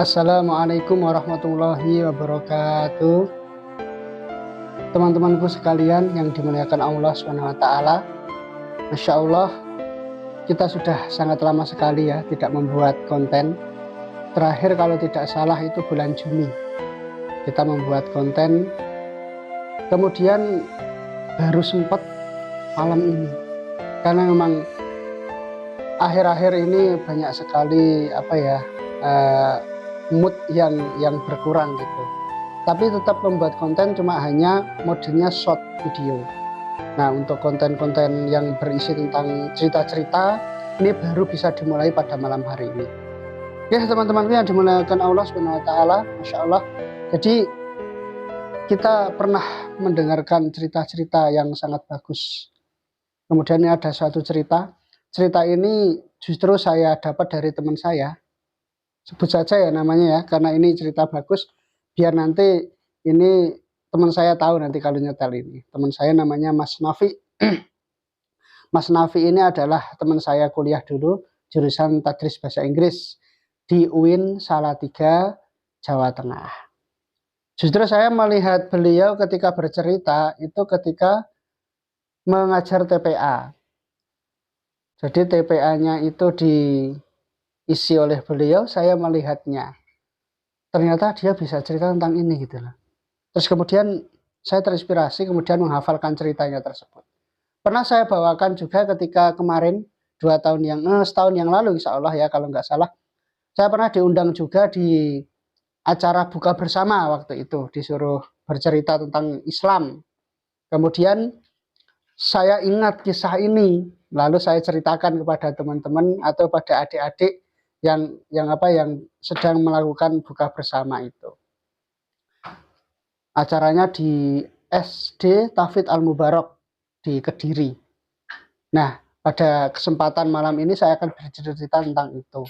Assalamualaikum warahmatullahi wabarakatuh. Teman-temanku sekalian yang dimuliakan Allah SWT. Masya Allah, kita sudah sangat lama sekali ya tidak membuat konten. Terakhir kalau tidak salah itu bulan Juni kita membuat konten. Kemudian baru sempat malam ini, karena memang akhir-akhir ini banyak sekali mood yang berkurang gitu. Tapi tetap membuat konten, cuma hanya modenya short video. Nah, untuk konten-konten yang berisi tentang cerita-cerita ini baru bisa dimulai pada malam hari ini. Ya, teman-temanku yang dimuliakan Allah SWT, Masya Allah. Jadi kita pernah mendengarkan cerita-cerita yang sangat bagus. Kemudian ini ada suatu cerita ini justru saya dapat dari teman saya. Sebut saja ya namanya ya, karena ini cerita bagus, biar nanti ini teman saya tahu nanti kalau nyetel ini. Teman saya namanya Mas Nafi. Mas Nafi ini adalah teman saya kuliah dulu jurusan Tadris Bahasa Inggris di UIN Salatiga, Jawa Tengah. Justru saya melihat beliau ketika bercerita itu ketika mengajar TPA. Jadi TPA-nya itu diisi oleh beliau, saya melihatnya. Ternyata dia bisa cerita tentang ini gitu loh. Terus kemudian saya terinspirasi, kemudian menghafalkan ceritanya tersebut. Pernah saya bawakan juga ketika kemarin setahun yang lalu insya Allah ya kalau nggak salah. Saya pernah diundang juga di acara buka bersama waktu itu, disuruh bercerita tentang Islam. Kemudian saya ingat kisah ini, lalu saya ceritakan kepada teman-teman atau pada adik-adik yang sedang melakukan buka bersama itu. Acaranya di SD Tafid Al-Mubarak di Kediri. Nah, pada kesempatan malam ini saya akan bercerita tentang itu.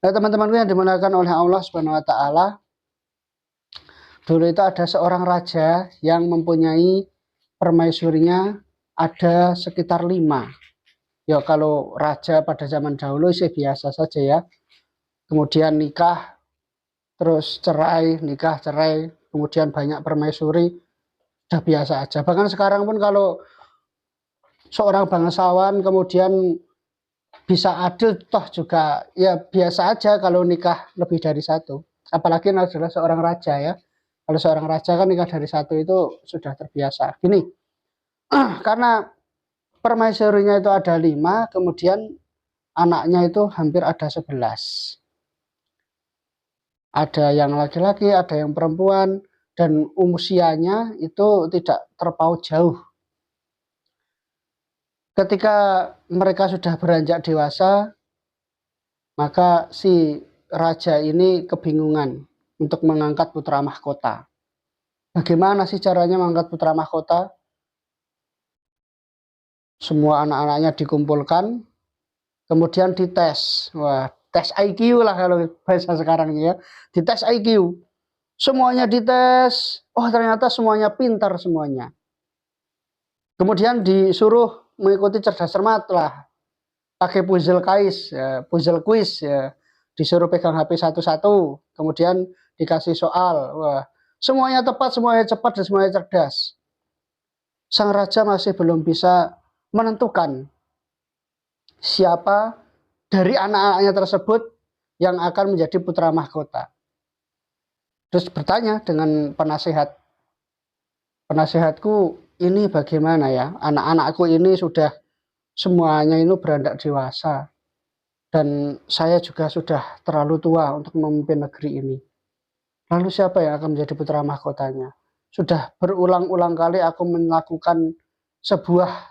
Nah, teman-temanku yang dimuliakan oleh Allah Subhanahu wa taala, dulu itu ada seorang raja yang mempunyai permaisurinya ada sekitar 5. Ya, kalau raja pada zaman dahulu sih biasa saja ya. Kemudian nikah, terus cerai, nikah, cerai, kemudian banyak permaisuri, sudah biasa aja. Bahkan sekarang pun kalau seorang bangsawan kemudian bisa adil, toh juga ya biasa aja kalau nikah lebih dari satu. Apalagi adalah seorang raja ya. Kalau seorang raja kan nikah dari satu itu sudah terbiasa. Gini, karena permaisurinya itu ada 5, kemudian anaknya itu hampir ada 11. Ada yang laki-laki, ada yang perempuan, dan usianya itu tidak terpaut jauh. Ketika mereka sudah beranjak dewasa, maka si raja ini kebingungan untuk mengangkat putra mahkota. Bagaimana sih caranya mengangkat putra mahkota? Semua anak-anaknya dikumpulkan, kemudian dites. Wah, tes IQ lah kalau bahasa sekarang ya. Dites IQ. Semuanya dites. Oh, ternyata semuanya pintar semuanya. Kemudian disuruh mengikuti cerdas cermat lah. Pakai puzzle quiz ya. Disuruh pegang HP satu-satu, kemudian dikasih soal. Wah, semuanya tepat, semuanya cepat, dan semuanya cerdas. Sang raja masih belum bisa menentukan siapa dari anak-anaknya tersebut yang akan menjadi putra mahkota. Terus bertanya dengan penasehat. Penasehatku, ini bagaimana ya? Anak-anakku ini sudah semuanya itu beranjak dewasa. Dan saya juga sudah terlalu tua untuk memimpin negeri ini. Lalu siapa yang akan menjadi putra mahkotanya? Sudah berulang-ulang kali aku melakukan sebuah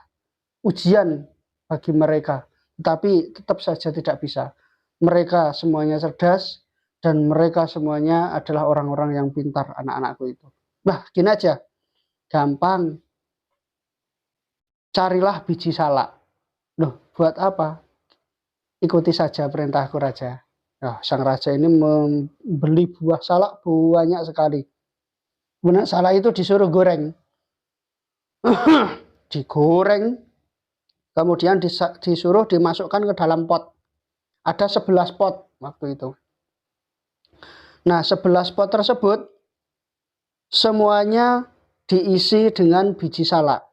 ujian bagi mereka, tetapi tetap saja tidak bisa. Mereka semuanya cerdas dan mereka semuanya adalah orang-orang yang pintar, anak-anakku itu. Nah, gini aja, gampang. Carilah biji salak. Loh, buat apa? Ikuti saja perintahku, raja. Nah, sang raja ini membeli buah salak banyak sekali. Kemudian salak itu disuruh goreng. Digoreng, kemudian disuruh dimasukkan ke dalam pot. Ada 11 pot waktu itu. Nah, 11 pot tersebut semuanya diisi dengan biji salak.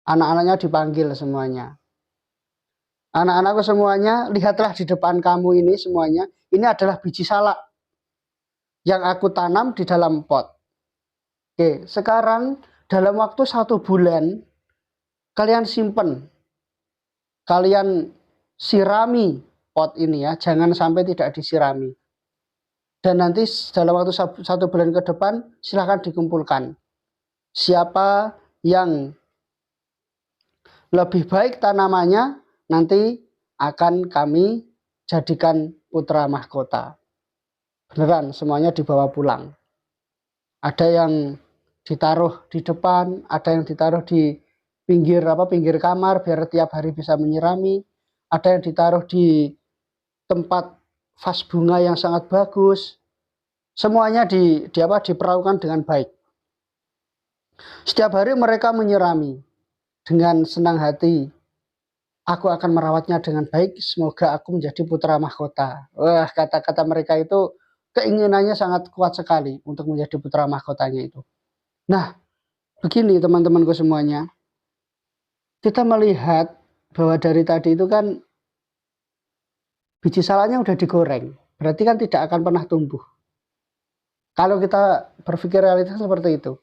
Anak-anaknya dipanggil semuanya. Anak-anakku semuanya, lihatlah di depan kamu ini semuanya. Ini adalah biji salak yang aku tanam di dalam pot. Oke, sekarang dalam waktu 1 bulan, kalian simpen. Kalian sirami pot ini ya, jangan sampai tidak disirami. Dan nanti dalam waktu 1 bulan ke depan, silahkan dikumpulkan. Siapa yang lebih baik tanamannya, nanti akan kami jadikan putra mahkota. Beneran, semuanya dibawa pulang. Ada yang ditaruh di depan, ada yang ditaruh di pinggir kamar biar tiap hari bisa menyirami. Ada yang ditaruh di tempat vas bunga yang sangat bagus. Semuanya diperlakukan dengan baik. Setiap hari mereka menyirami dengan senang hati. Aku akan merawatnya dengan baik, semoga aku menjadi putra mahkota. Wah, kata-kata mereka itu keinginannya sangat kuat sekali untuk menjadi putra mahkotanya itu. Nah, begini teman-temanku semuanya. Kita melihat bahwa dari tadi itu kan biji salaknya udah digoreng. Berarti kan tidak akan pernah tumbuh. Kalau kita berpikir realitas seperti itu.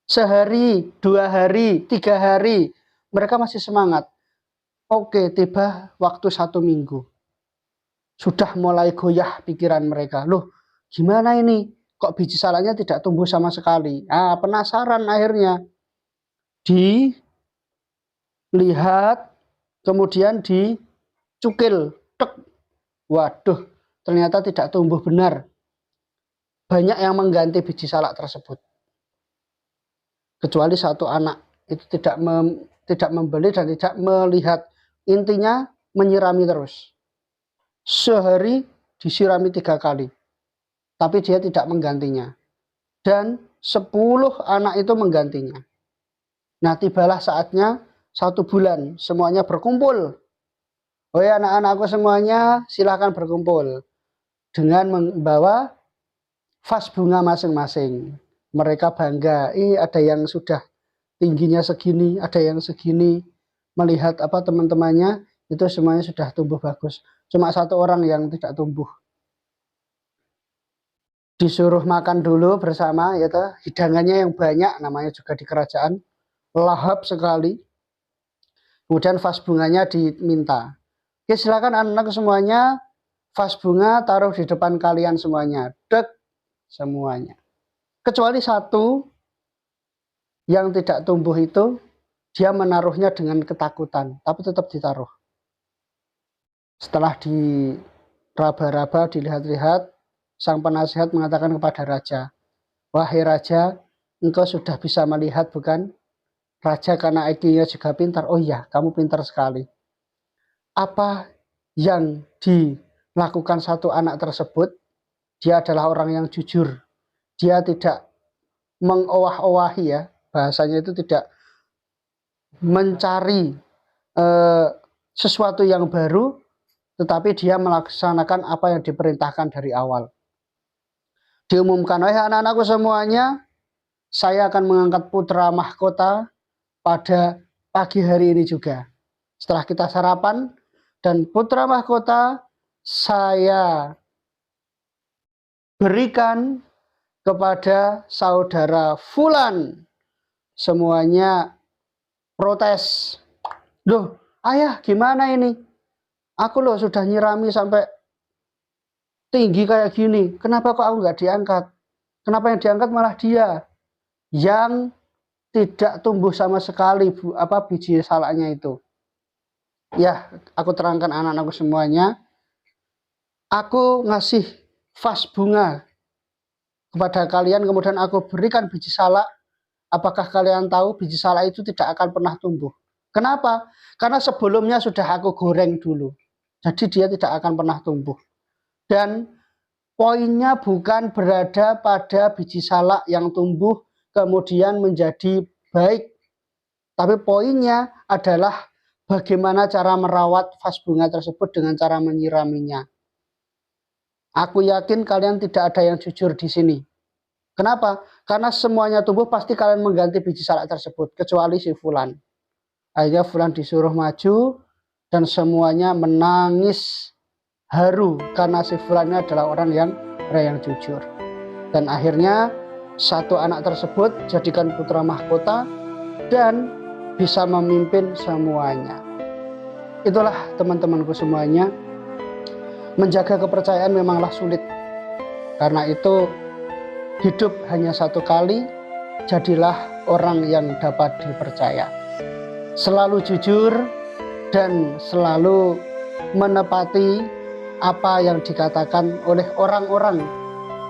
Sehari, 2 hari, 3 hari, mereka masih semangat. Oke, tiba waktu 1 minggu. Sudah mulai goyah pikiran mereka. Loh, gimana ini? Kok biji salaknya tidak tumbuh sama sekali? Penasaran akhirnya. Dilihat, kemudian dicukil. Tek. Waduh, ternyata tidak tumbuh benar. Banyak yang mengganti biji salak tersebut. Kecuali 1 anak. Itu tidak membeli dan tidak melihat. Intinya menyirami terus. Sehari disirami 3 kali. Tapi dia tidak menggantinya. Dan 10 anak itu menggantinya. Nah, tibalah saatnya 1 bulan. Semuanya berkumpul. Oh ya, anak-anakku semuanya silahkan berkumpul. Dengan membawa vas bunga masing-masing. Mereka bangga. Ada yang sudah tingginya segini, ada yang segini. Melihat teman-temannya itu semuanya sudah tumbuh bagus. Cuma 1 orang yang tidak tumbuh. Disuruh makan dulu bersama, yaitu hidangannya yang banyak, namanya juga di kerajaan, lahap sekali. Kemudian vas bunganya diminta. Oke, silakan anak-anak semuanya, vas bunga taruh di depan kalian semuanya. Dek, semuanya. Kecuali 1 yang tidak tumbuh itu, dia menaruhnya dengan ketakutan, tapi tetap ditaruh. Setelah diraba-raba, dilihat-lihat, sang penasihat mengatakan kepada raja, wahai raja, engkau sudah bisa melihat bukan? Raja karena IQ-nya juga pintar. Oh iya, kamu pintar sekali. Apa yang dilakukan 1 anak tersebut, dia adalah orang yang jujur. Dia tidak mengowah-owahi ya, bahasanya itu tidak mencari sesuatu yang baru, tetapi dia melaksanakan apa yang diperintahkan dari awal. Diumumkan, wahai anak-anakku semuanya, saya akan mengangkat putra mahkota pada pagi hari ini juga. Setelah kita sarapan, dan putra mahkota saya berikan kepada saudara Fulan. Semuanya protes. Loh, ayah gimana ini? Aku loh sudah nyirami sampai tinggi kayak gini. Kenapa kok aku nggak diangkat? Kenapa yang diangkat malah dia? Yang tidak tumbuh sama sekali biji salaknya itu. Ya, aku terangkan anak-anakku semuanya. Aku ngasih vas bunga kepada kalian, kemudian aku berikan biji salak. Apakah kalian tahu biji salak itu tidak akan pernah tumbuh? Kenapa? Karena sebelumnya sudah aku goreng dulu. Jadi dia tidak akan pernah tumbuh. Dan poinnya bukan berada pada biji salak yang tumbuh kemudian menjadi baik. Tapi poinnya adalah bagaimana cara merawat vas bunga tersebut dengan cara menyiraminya. Aku yakin kalian tidak ada yang jujur di sini. Kenapa? Karena semuanya tumbuh pasti kalian mengganti biji salak tersebut, kecuali si Fulan. Akhirnya Fulan disuruh maju dan semuanya menangis haru karena si Fulan ini adalah orang yang jujur. Dan akhirnya satu anak tersebut jadikan putra mahkota dan bisa memimpin semuanya. Itulah teman-temanku semuanya, menjaga kepercayaan memanglah sulit. Karena itu hidup hanya satu kali, jadilah orang yang dapat dipercaya. Selalu jujur dan selalu menepati apa yang dikatakan oleh orang-orang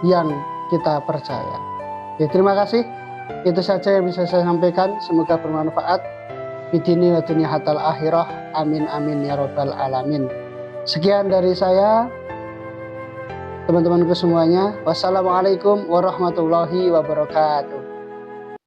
yang kita percaya. Ya, terima kasih. Itu saja yang bisa saya sampaikan. Semoga bermanfaat. Bidini wa dunia hatal akhirah. Amin amin ya robbal alamin. Sekian dari saya, teman-temanku semuanya. Wassalamualaikum warahmatullahi wabarakatuh.